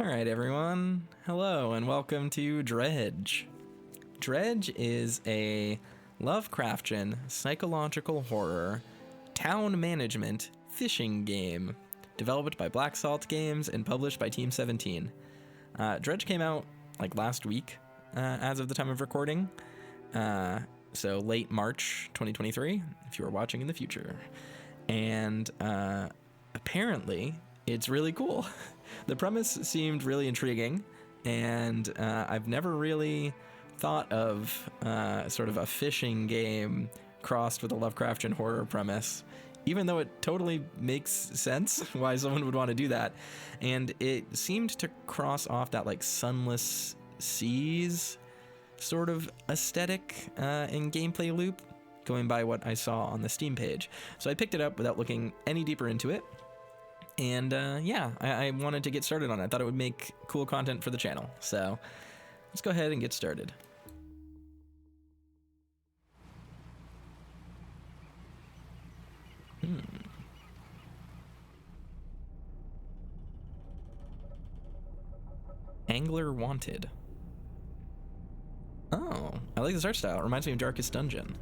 Alright everyone, hello and welcome to Dredge. Dredge is a Lovecraftian psychological horror town management fishing game developed by Black Salt Games and published by Team 17. Dredge came out like last week as of the time of recording, so late March 2023 if you are watching in the future. And apparently it's really cool. The premise seemed really intriguing, and I've never really thought of sort of a fishing game crossed with a Lovecraftian horror premise, even though it totally makes sense why someone would want to do that. And it seemed to cross off that like sunless seas sort of aesthetic and gameplay loop, going by what I saw on the Steam page. So I picked it up without looking any deeper into it. And yeah, I wanted to get started on it. I thought it would make cool content for the channel. So let's go ahead and get started. Angler wanted. Oh, I like this art style. It reminds me of Darkest Dungeon.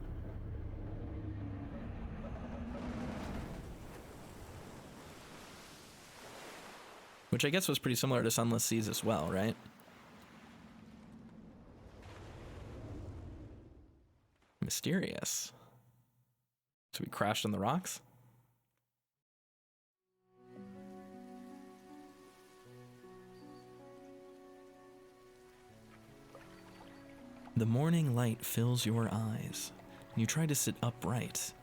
Which I guess was pretty similar to Sunless Seas as well, right? Mysterious. So we crashed on the rocks? The morning light fills your eyes, and you try to sit upright.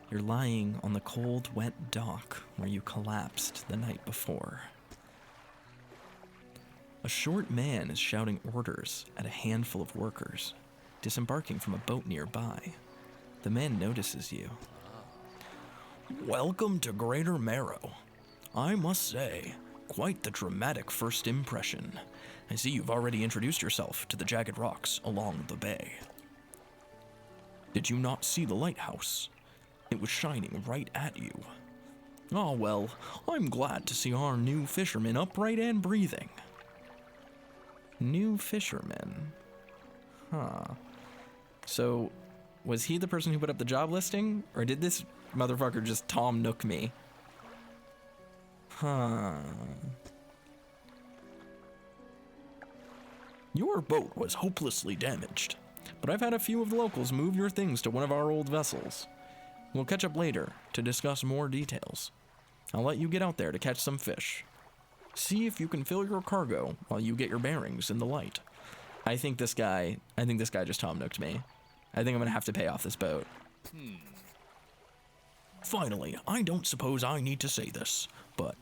You're lying on the cold, wet dock where you collapsed the night before. A short man is shouting orders at a handful of workers, disembarking from a boat nearby. The man notices you. Welcome to Greater Marrow. I must say, quite the dramatic first impression. I see you've already introduced yourself to the jagged rocks along the bay. Did you not see the lighthouse? It was shining right at you. Ah, well, I'm glad to see our new fisherman upright and breathing. New fisherman. Huh. So, was he the person who put up the job listing? Or did this motherfucker just Tom Nook me? Huh. Your boat was hopelessly damaged, but I've had a few of the locals move your things to one of our old vessels. We'll catch up later to discuss more details. I'll let you get out there to catch some fish. See if you can fill your cargo while you get your bearings in the light. I think this guy just Tom Nooked me. I think I'm gonna have to pay off this boat. Finally, I don't suppose I need to say this, but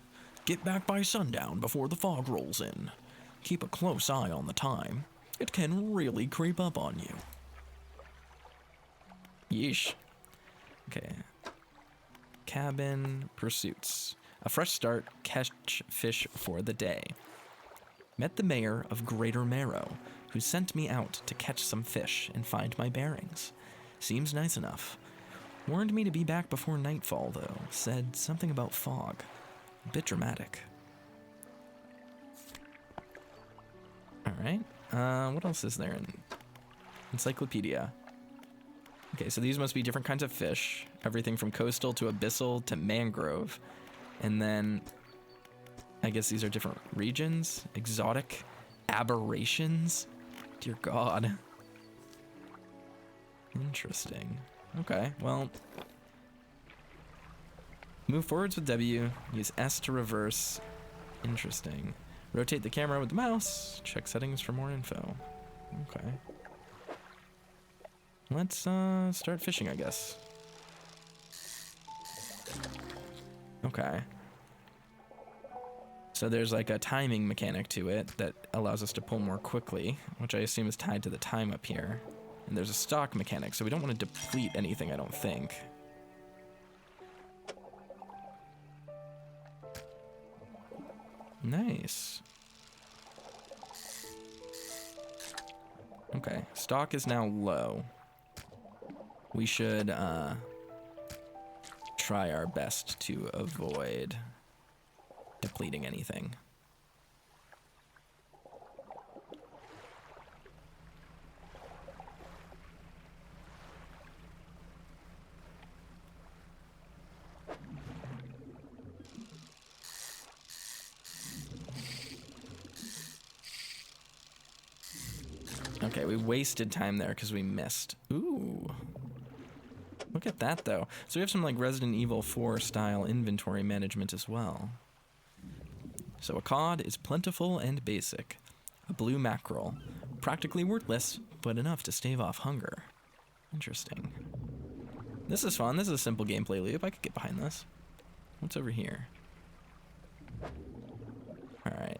get back by sundown before the fog rolls in. Keep a close eye on the time. It can really creep up on you. Yeesh. Okay. Cabin pursuits. A fresh start, catch fish for the day. Met the mayor of Greater Marrow, who sent me out to catch some fish and find my bearings. Seems nice enough. Warned me to be back before nightfall, though. Said something about fog. A bit dramatic. Alright. What else is there in Encyclopedia? Okay, so these must be different kinds of fish. Everything from coastal to abyssal to mangrove. And then, I guess these are different regions. Exotic aberrations. Dear God. Interesting. Okay, well. Move forwards with W. Use S to reverse. Interesting. Rotate the camera with the mouse. Check settings for more info. Okay. Let's start fishing, I guess. Okay. So there's like a timing mechanic to it that allows us to pull more quickly, which I assume is tied to the time up here. And there's a stock mechanic, so we don't want to deplete anything, I don't think. Nice. Okay, stock is now low. We should try our best to avoid depleting anything. Okay, we wasted time there because we missed. Ooh. Look at that, though. So we have some, like, Resident Evil 4 style inventory management as well. So a cod is plentiful and basic. A blue mackerel. Practically worthless, but enough to stave off hunger. Interesting. This is fun. This is a simple gameplay loop. I could get behind this. What's over here? Alright.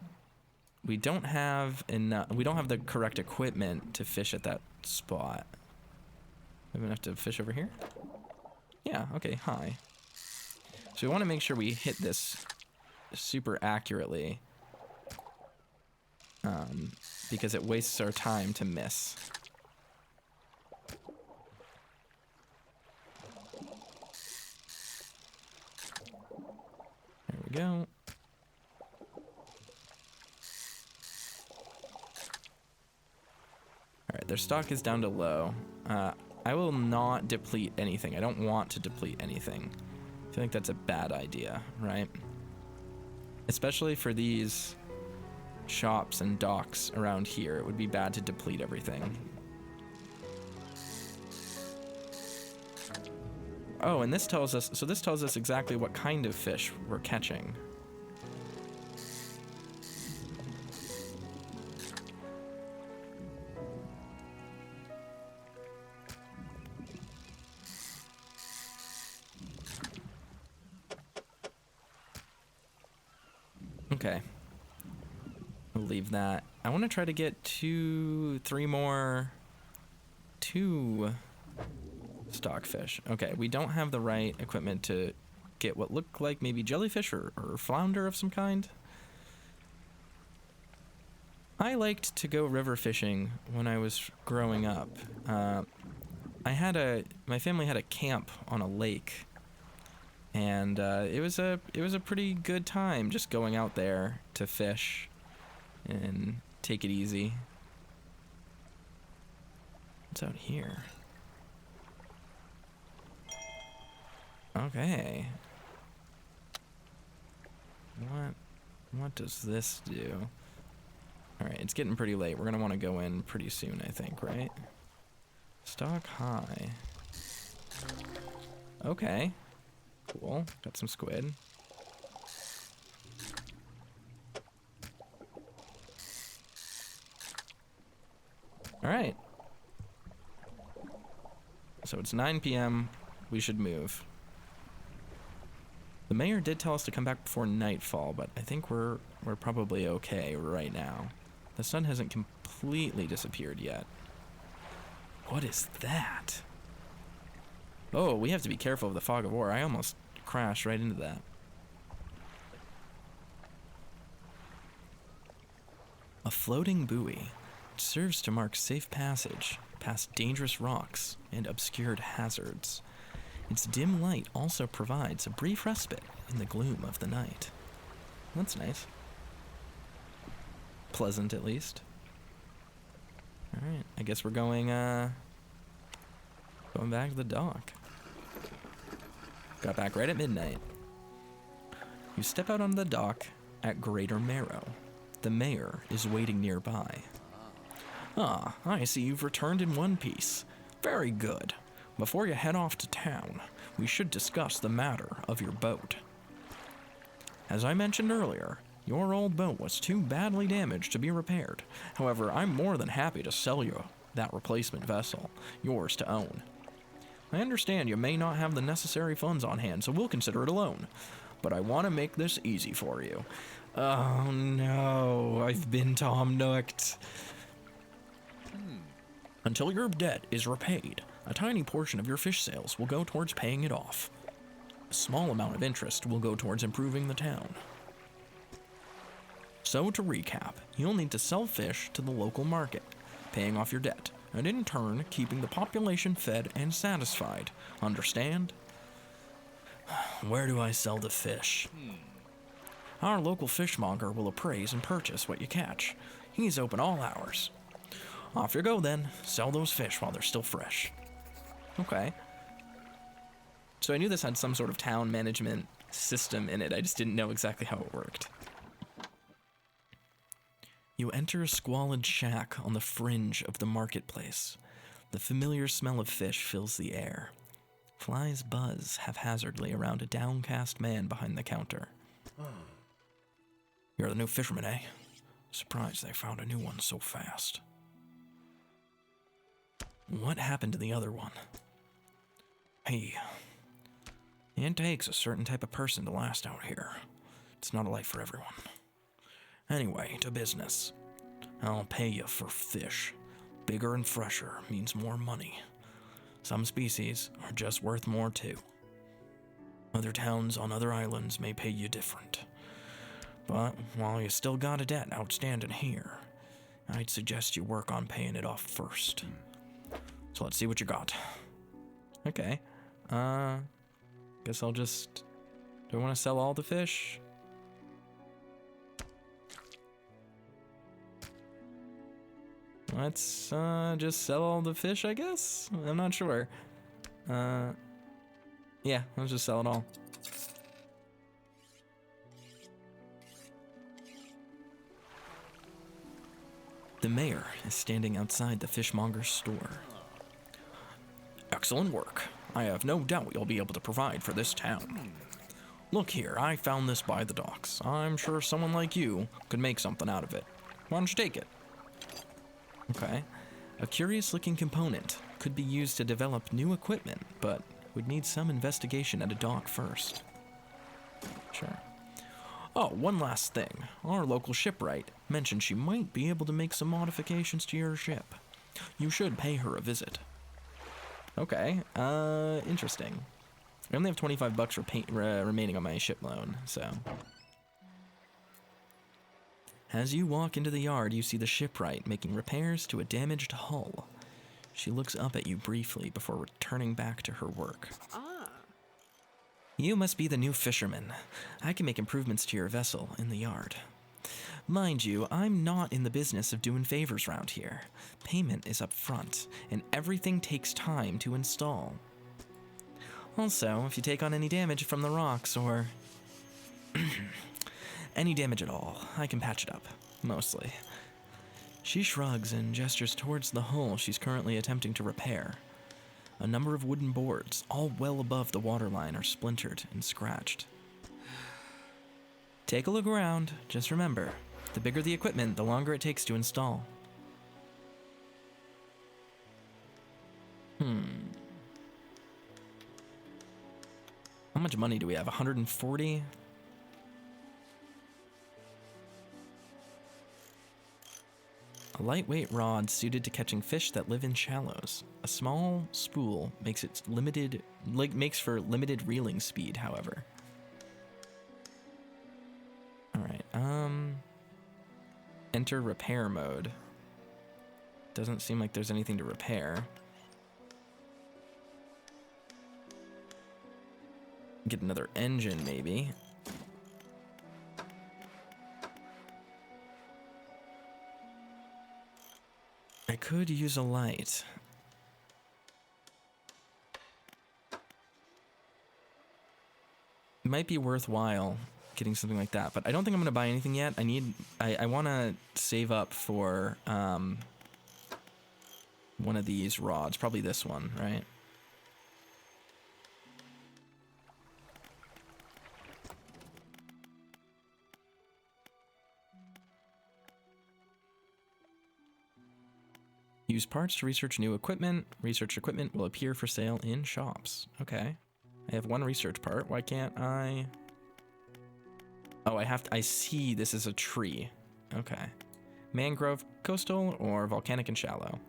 We don't have enough. We don't have the correct equipment to fish at that spot. We're gonna have to fish over here? Yeah, okay, hi. So we want to make sure we hit this super accurately. Because it wastes our time to miss. There we go. Alright, their stock is down to low. I will not deplete anything. I don't want to deplete anything. I feel like that's a bad idea, right? Especially for these shops and docks around here, it would be bad to deplete everything. Oh, and this tells us, so this tells us exactly what kind of fish we're catching. Okay. We'll leave that. I want to try to get 2 stockfish. Okay, we don't have the right equipment to get what look like maybe jellyfish or flounder of some kind. I liked to go river fishing when I was growing up. My family had a camp on a lake, and it was a pretty good time just going out there to fish and take it easy. What's out here? Okay. What does this do? Alright, it's getting pretty late. We're gonna want to go in pretty soon, I think, right? Stock high. Okay. Cool. Got some squid. Alright. So it's 9 p.m. We should move. The mayor did tell us to come back before nightfall, but I think we're probably okay right now. The sun hasn't completely disappeared yet. What is that? Oh, we have to be careful of the fog of war. I almost crashed right into that. A floating buoy. It serves to mark safe passage past dangerous rocks and obscured hazards. Its dim light also provides a brief respite in the gloom of the night. That's nice. Pleasant, at least. Alright, I guess we're going back to the dock. Got back right at midnight. You step out on the dock at Greater Marrow. The mayor is waiting nearby. Ah, I see you've returned in one piece. Very good. Before you head off to town, we should discuss the matter of your boat. As I mentioned earlier, your old boat was too badly damaged to be repaired. However, I'm more than happy to sell you that replacement vessel, yours to own. I understand you may not have the necessary funds on hand, so we'll consider it a loan. But I want to make this easy for you. Oh no, I've been Tom Nooked. Until your debt is repaid, a tiny portion of your fish sales will go towards paying it off. A small amount of interest will go towards improving the town. So to recap, you'll need to sell fish to the local market, paying off your debt, and in turn, keeping the population fed and satisfied. Understand? Where do I sell the fish? Our local fishmonger will appraise and purchase what you catch. He's open all hours. Off you go then. Sell those fish while they're still fresh. Okay. So I knew this had some sort of town management system in it. I just didn't know exactly how it worked. You enter a squalid shack on the fringe of the marketplace. The familiar smell of fish fills the air. Flies buzz haphazardly around a downcast man behind the counter. You're the new fisherman, eh? Surprised they found a new one so fast. What happened to the other one? Hey, it takes a certain type of person to last out here. It's not a life for everyone. Anyway, to business. I'll pay you for fish. Bigger and fresher means more money. Some species are just worth more too. Other towns on other islands may pay you different. But while you still got a debt outstanding here, I'd suggest you work on paying it off first. So let's see what you got. Okay. Guess I'll just... Do I want to sell all the fish? Let's just sell all the fish, I guess? I'm not sure. Yeah, let's just sell it all. The mayor is standing outside the fishmonger's store. Excellent work. I have no doubt you'll be able to provide for this town. Look here, I found this by the docks. I'm sure someone like you could make something out of it. Why don't you take it? Okay. A curious-looking component could be used to develop new equipment, but would need some investigation at a dock first. Sure. Oh, one last thing. Our local shipwright mentioned she might be able to make some modifications to your ship. You should pay her a visit. Okay, interesting. I only have $25 remaining on my ship loan, so... As you walk into the yard, you see the shipwright making repairs to a damaged hull. She looks up at you briefly before returning back to her work. You must be the new fisherman. I can make improvements to your vessel in the yard. Mind you, I'm not in the business of doing favors around here. Payment is up front, and everything takes time to install. Also, if you take on any damage from the rocks or... any damage at all, I can patch it up, mostly. She shrugs and gestures towards the hull she's currently attempting to repair. A number of wooden boards, all well above the waterline, are splintered and scratched. Take a look around. Just remember, the bigger the equipment, the longer it takes to install. How much money do we have? 140? A lightweight rod suited to catching fish that live in shallows. A small spool makes for limited reeling speed, however. Alright, enter repair mode. Doesn't seem like there's anything to repair. Get another engine, maybe. I could use a light. It might be worthwhile getting something like that, but I don't think I'm going to buy anything yet. I want to save up for one of these rods, probably this one, right? Use parts to research new equipment. Research equipment will appear for sale in shops. Okay. I have one research part. Why can't I? Oh, I see this is a tree. Okay. Mangrove, coastal, or volcanic and shallow?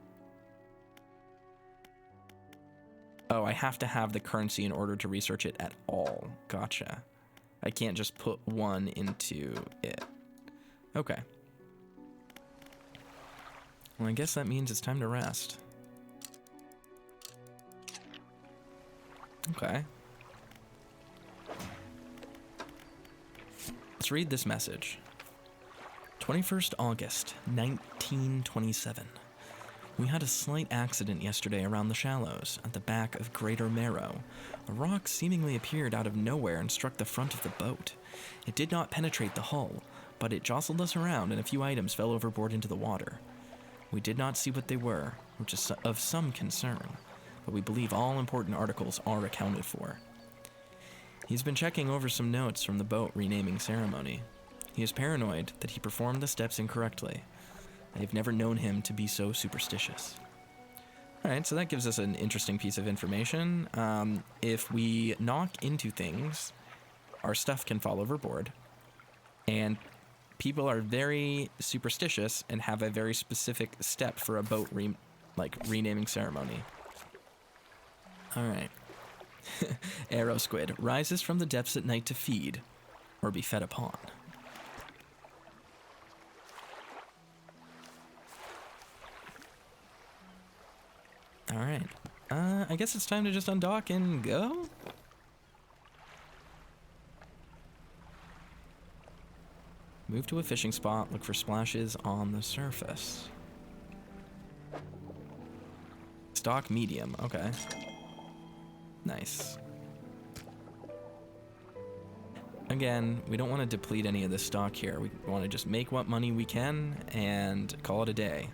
Oh, I have to have the currency in order to research it at all. Gotcha. I can't just put one into it. Okay. Well, I guess that means it's time to rest. Okay. Let's read this message. 21st August, 1927. We had a slight accident yesterday around the shallows at the back of Greater Marrow. A rock seemingly appeared out of nowhere and struck the front of the boat. It did not penetrate the hull, but it jostled us around and a few items fell overboard into the water. We did not see what they were, which is of some concern, but we believe all important articles are accounted for. He's been checking over some notes from the boat renaming ceremony. He is paranoid that he performed the steps incorrectly. I have never known him to be so superstitious. Alright, so that gives us an interesting piece of information. If we knock into things, our stuff can fall overboard. And people are very superstitious and have a very specific step for a boat renaming ceremony. Alright. Arrow squid rises from the depths at night to feed, or be fed upon. Alright. I guess it's time to just undock and go? Move to a fishing spot, look for splashes on the surface. Stock medium, okay. Nice. Again, we don't want to deplete any of this stock here. We want to just make what money we can and call it a day.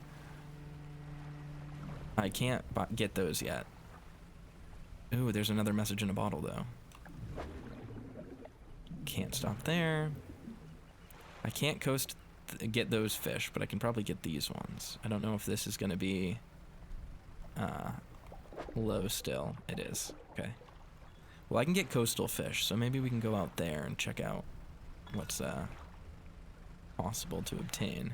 I can't get those yet. Ooh, there's another message in a bottle, though. Can't stop there. I can't get those fish, but I can probably get these ones. I don't know if this is going to be low still. It is. Okay. Well, I can get coastal fish, so maybe we can go out there and check out what's possible to obtain.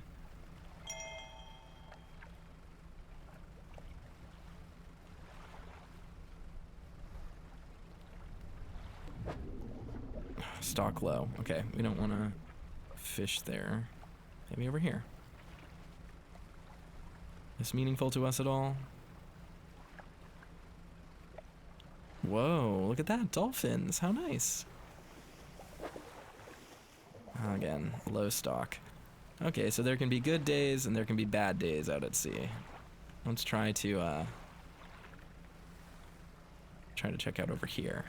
Stock low. Okay, we don't want to fish there. Maybe over here. Is this meaningful to us at all? Whoa, look at that. Dolphins. How nice. Again, low stock. Okay, so there can be good days and there can be bad days out at sea. Let's try to check out over here.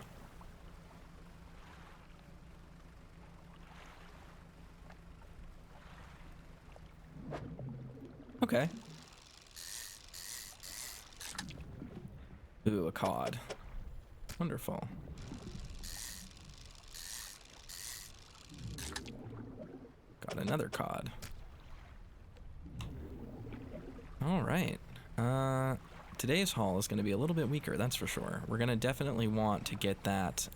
Okay. Ooh, a cod. Wonderful. Got another cod. All right. Today's haul is going to be a little bit weaker, that's for sure. We're going to definitely want to get that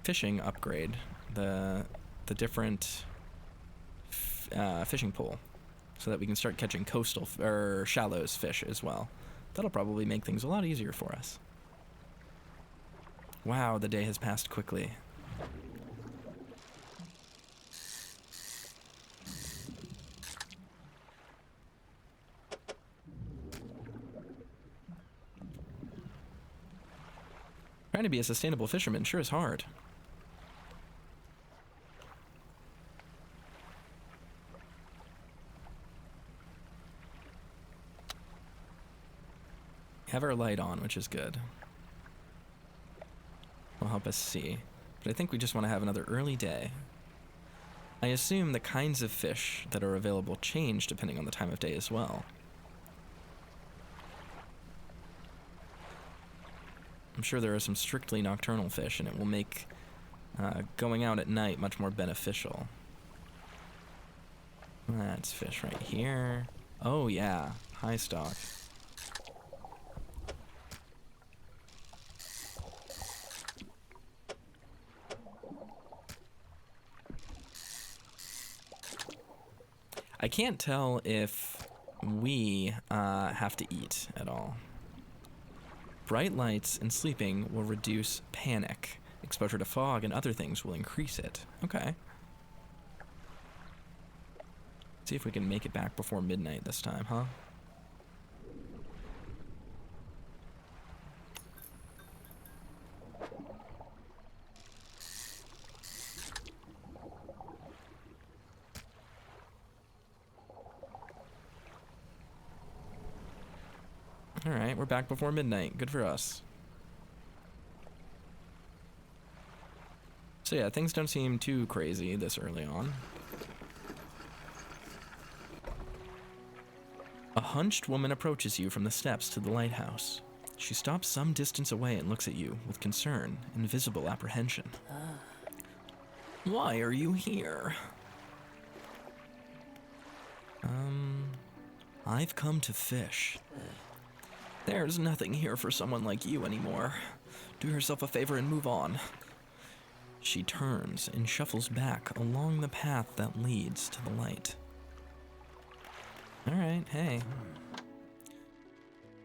fishing upgrade, the different fishing pole, so that we can start catching coastal or shallows fish as well. That'll probably make things a lot easier for us. Wow, the day has passed quickly. Trying to be a sustainable fisherman sure is hard. Have our light on, which is good. Will help us see. But I think we just want to have another early day. I assume the kinds of fish that are available change depending on the time of day as well. I'm sure there are some strictly nocturnal fish, and it will make going out at night much more beneficial. That's fish right here. Oh yeah, high stock. I can't tell if we have to eat at all. Bright lights and sleeping will reduce panic. Exposure to fog and other things will increase it. Okay. See if we can make it back before midnight this time, huh? Alright, we're back before midnight. Good for us. So yeah, things don't seem too crazy this early on. A hunched woman approaches you from the steps to the lighthouse. She stops some distance away and looks at you with concern and visible apprehension. Why are you here? I've come to fish. There's nothing here for someone like you anymore. Do yourself a favor and move on. She turns and shuffles back along the path that leads to the light. Alright, hey.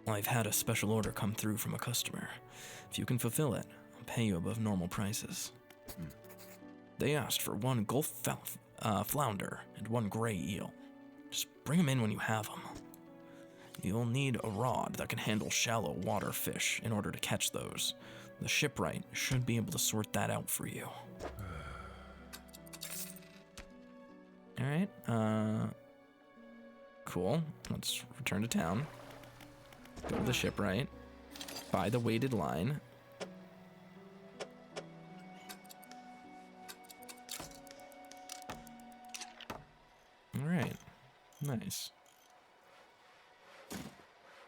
I've had a special order come through from a customer. If you can fulfill it, I'll pay you above normal prices. They asked for 1 gulf flounder and 1 gray eel. Just bring them in when you have them. You'll need a rod that can handle shallow water fish in order to catch those. The shipwright should be able to sort that out for you. Alright, cool. Let's return to town. Go to the shipwright. Buy the weighted line. Alright, nice.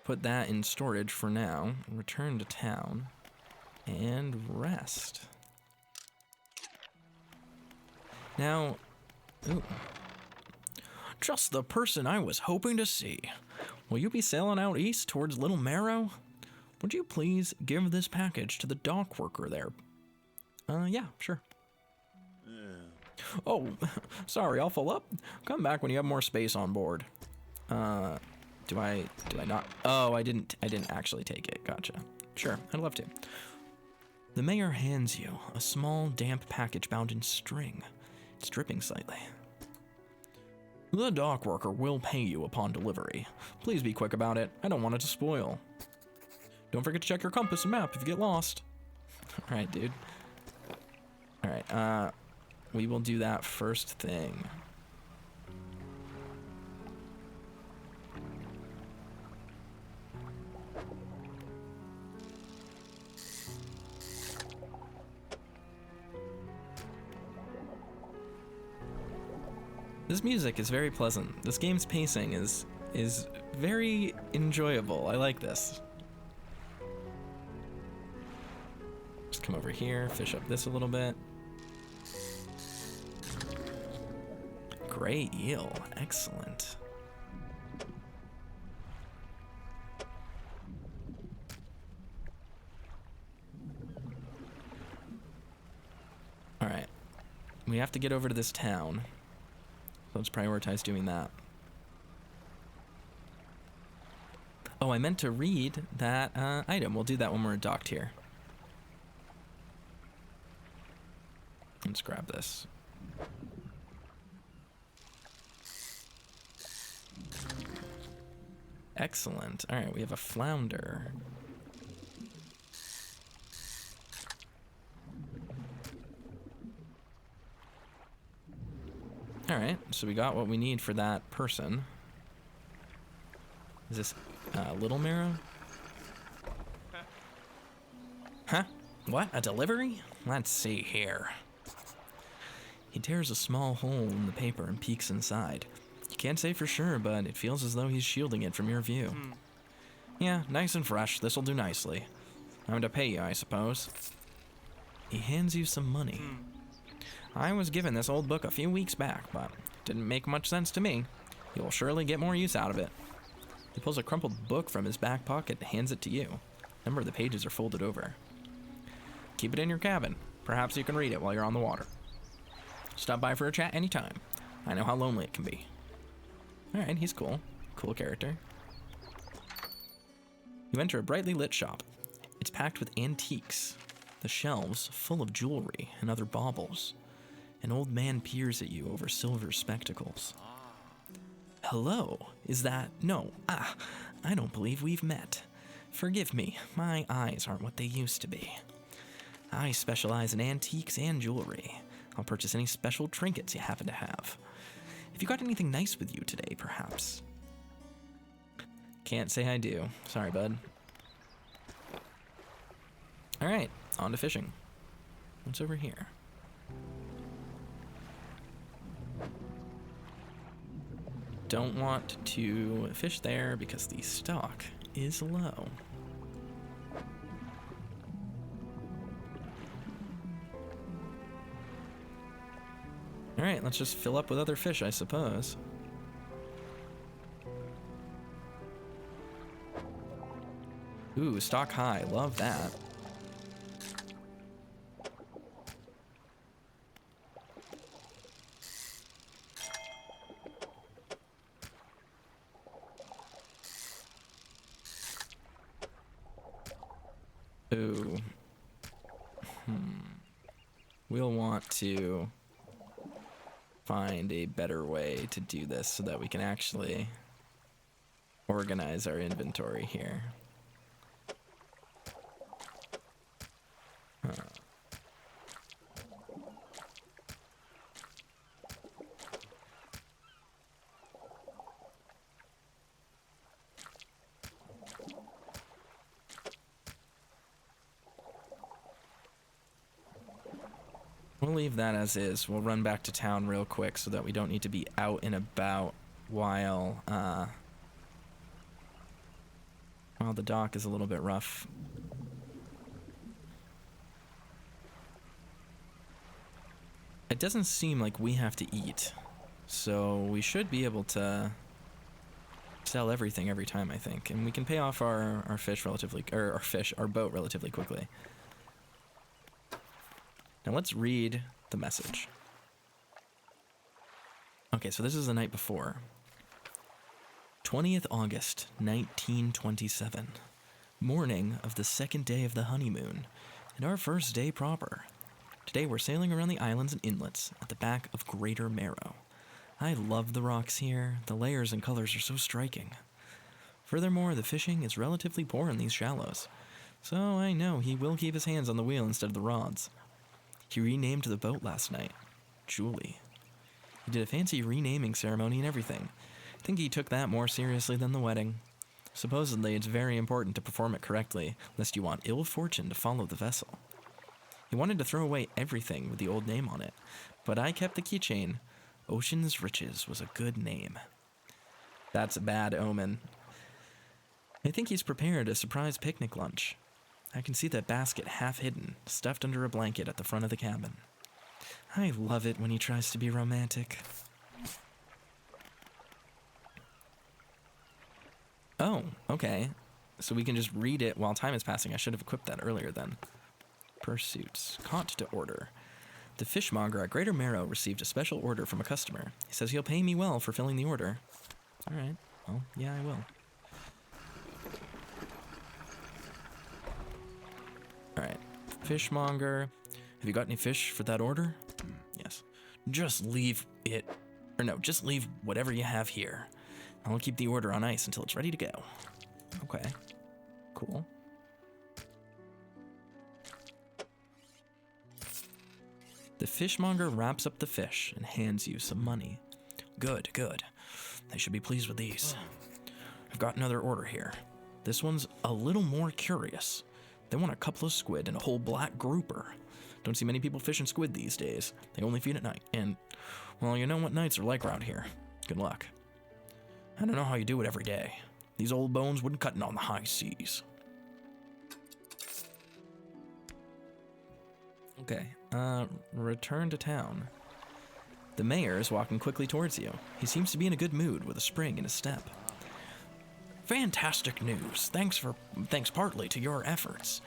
Put that in storage for now. Return to town. And rest. Now, ooh. Just the person I was hoping to see. Will you be sailing out east towards Little Marrow? Would you please give this package to the dock worker there? Yeah, sure. Oh, sorry, I'll fill up. Come back when you have more space on board. Did I not? Oh, I didn't actually take it. Gotcha. Sure, I'd love to. The mayor hands you a small, damp package bound in string. It's dripping slightly. The dock worker will pay you upon delivery. Please be quick about it. I don't want it to spoil. Don't forget to check your compass and map if you get lost. All right, dude. All right, we will do that first thing. This music is very pleasant. This game's pacing is very enjoyable. I like this. Just come over here, fish up this a little bit. Gray eel, excellent. All right, we have to get over to this town. So let's prioritize doing that. Oh, I meant to read that item. We'll do that when we're docked here. Let's grab this. Excellent. All right, we have a flounder. All right, so we got what we need for that person. Is this Little Marrow? Huh? What? A delivery? Let's see here. He tears a small hole in the paper and peeks inside. You can't say for sure, but it feels as though he's shielding it from your view. Yeah, nice and fresh. This'll do nicely. I'm to pay you, I suppose. He hands you some money. I was given this old book a few weeks back, but it didn't make much sense to me. You'll surely get more use out of it. He pulls a crumpled book from his back pocket and hands it to you. A number of the pages are folded over. Keep it in your cabin. Perhaps you can read it while you're on the water. Stop by for a chat anytime. I know how lonely it can be. Alright, he's cool. Cool character. You enter a brightly lit shop. It's packed with antiques. The shelves full of jewelry and other baubles. An old man peers at you over silver spectacles. Hello, is that... No, I don't believe we've met. Forgive me, my eyes aren't what they used to be. I specialize in antiques and jewelry. I'll purchase any special trinkets you happen to have. Have you got anything nice with you today, perhaps? Can't say I do. Sorry, bud. Alright, on to fishing. What's over here? don't want to fish there because the stock is low. Alright, let's just fill up with other fish, I suppose. Ooh, stock high. Love that. Ooh. We'll want to find a better way to do this so that we can actually organize our inventory here. We'll leave that as is. We'll run back to town real quick so that we don't need to be out and about while the dock is a little bit rough. It doesn't seem like we have to eat, so we should be able to sell everything every time, I think, and we can pay off our fish relatively, or our boat relatively quickly. Now let's read the message. Okay, so this is the night before. 20th August, 1927. Morning of the second day of the honeymoon, and our first day proper. Today we're sailing around the islands and inlets at the back of Greater Marrow. I love the rocks here. The layers and colors are so striking. Furthermore, the fishing is relatively poor in these shallows, so I know he will keep his hands on the wheel instead of the rods. He renamed the boat last night, Julie. He did a fancy renaming ceremony and everything. I think he took that more seriously than the wedding. Supposedly, it's very important to perform it correctly, lest you want ill fortune to follow the vessel. He wanted to throw away everything with the old name on it, but I kept the keychain. Ocean's Riches was a good name. That's a bad omen. I think he's prepared a surprise picnic lunch. I can see that basket half hidden, stuffed under a blanket at the front of the cabin. I love it when he tries to be romantic. Oh, okay. So we can just read it while time is passing. I should have equipped that earlier then. Pursuits. Caught to order. The fishmonger at Greater Marrow received a special order from a customer. He says he'll pay me well for filling the order. Alright. Well, yeah, I will. Alright. Fishmonger. Have you got any fish for that order? Yes. Just leave it. Or no, just leave whatever you have here. I'll keep the order on ice until it's ready to go. Okay. Cool. The fishmonger wraps up the fish and hands you some money. Good, good. They should be pleased with these. I've got another order here. This one's a little more curious. They want a couple of squid and a whole black grouper. Don't see many people fishing squid these days. They only feed at night, and, well, you know what nights are like around here. Good luck. I don't know how you do it every day. These old bones wouldn't cut it on the high seas. Okay, return to town. The mayor is walking quickly towards you. He seems to be in a good mood with a spring in his step. Fantastic news. Thanks partly to your efforts.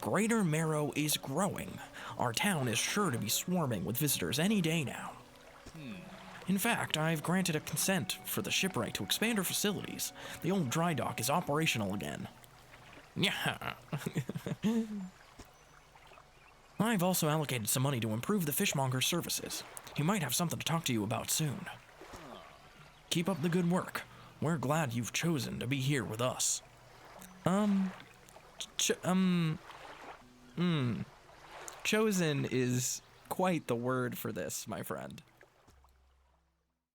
Greater Marrow is growing. Our town is sure to be swarming with visitors any day now. In fact, I've granted a consent for the shipwright to expand our facilities. The old dry dock is operational again. Yeah. I've also allocated some money to improve the fishmonger's services. He might have something to talk to you about soon. Keep up the good work. We're glad you've chosen to be here with us. Chosen is quite the word for this, my friend.